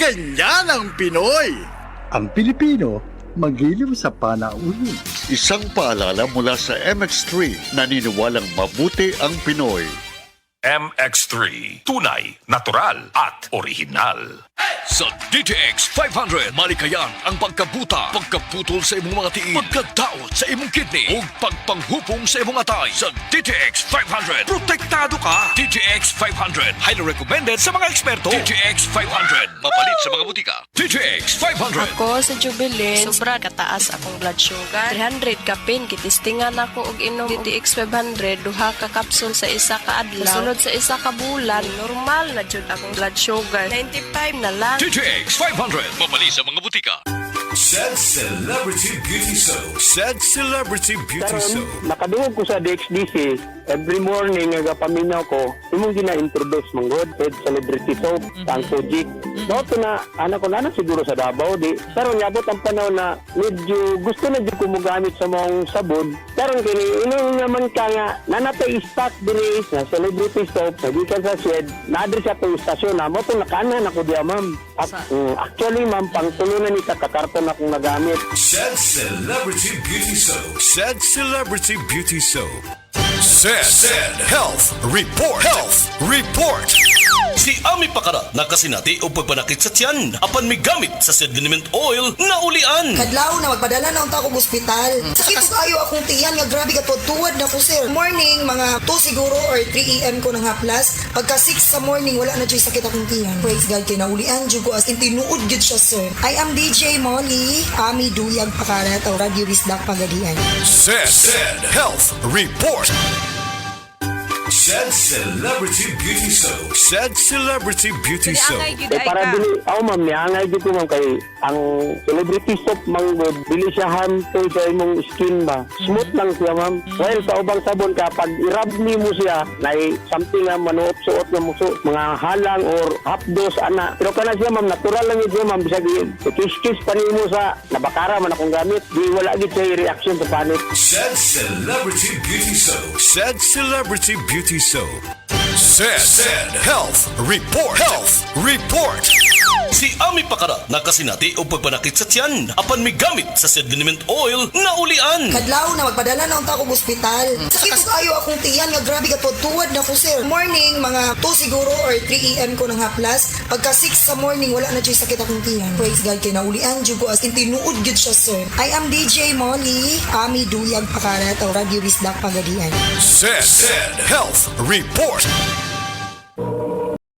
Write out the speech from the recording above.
Ganyan ang Pinoy! Ang Pilipino, magiliw sa panauhin. Isang paalala mula sa MX3, naniniwalang mabuti ang Pinoy. MX3, tunay, natural at original. Sa DTX 500, malikayan ang pagkabuta, pagkaputol sa imong mga tiil, pagkadaot sa imong kidney, ug pagpanghupong sa imong atay. Sa DTX 500, protektado ka. DTX 500, highly recommended sa mga eksperto. DTX 500, mapalit sa mga butika. DTX 500. Ako sa Jubilin, sobra kataas akong blood sugar. 300 kapin, kitistingan ako og inom DTX 500, duha ka kapsul sa isa ka adlaw. Sunod sa isa ka bulan, normal na jud akong blood sugar. 95 na lang. DTX 500, mapalit sa mga butika. Said Celebrity Beauty Soap. Said Celebrity Beauty Soap. Nakadungog ko sa DXDC, every morning nagapaminaw ko, imong gina-introduce manggod said celebrity soap, ang Kojic. No, ito na, anak ko na siguro sa Davao, di. Pero nyabot ang panahon na medyo gusto na di ko magamit sa mga sabon. Pero kini, naman ka nga, nanatay stock diri na celebrity soap, nagikan sa shed, na-address sa itong istasyon na mo, itong nakanan ako diya, ma'am. At, actually, ma'am, pangtulunan ni kakakarton akong nagamit. Said Celebrity Beauty Soap. Said Celebrity Beauty Soap. Said Health Report. Health Report. Si Ami Pakara nakasinati o pagpanakit sa tiyan apan may gamit sa said liniment oil na ulian. Kadlaw na magpadala na unta akong ospital. Sakit ko kayo akong tiyan nga grabe ka tuwad na ko sir. Morning mga 2 siguro or 3 AM ko nang haplas. Pagka 6 sa morning wala na jud sakit akong tiyan. Praise God kay naulian jud ko as in tinuod jud siya sir. I am DJ Molly, Ami Duyag Pakara taw Radio Bisdak Pagadian. Said Health Report. Said Celebrity Beauty Soap. Said Celebrity Beauty Soap. Para dili, ma'am, niangay dito ma'am kay ang celebrity soap manggod, dili siya harmful sa imong skin ba. Smooth lang siya ma'am. While sa ubang sabon kapag i-rub mo siya, na something na manuot-suot na muso, mga halang or hapdos, ana. Pero kana siya ma'am, natural lang yun siya ma'am. Bisag kiss-kiss pa mo sa nabakara man akong gamit. Di wala gid siya reaction sa panit. Said Celebrity Beauty Soap. Said Celebrity Beauty Soap. Said Health Report. Health Report. Si Ami Pakara nakasinati o pagpanakit sa tiyan apan may gamit sa said liniment oil na ulian. Kadlaw na magpadala na unta akong ospital. Sakit ko kayo akong tiyan nga grabe ka tuwad na ko sir. Morning mga 2 siguro or 3 AM ko nang haplas. Pagka 6 sa morning wala na jud sakit akong tiyan. Praise God kay naulian jud ko as in tinuod jud siya sir. I am DJ Molly, Ami Duyag Pakara taw Radio Bisdak Pagadian. Said Health Report.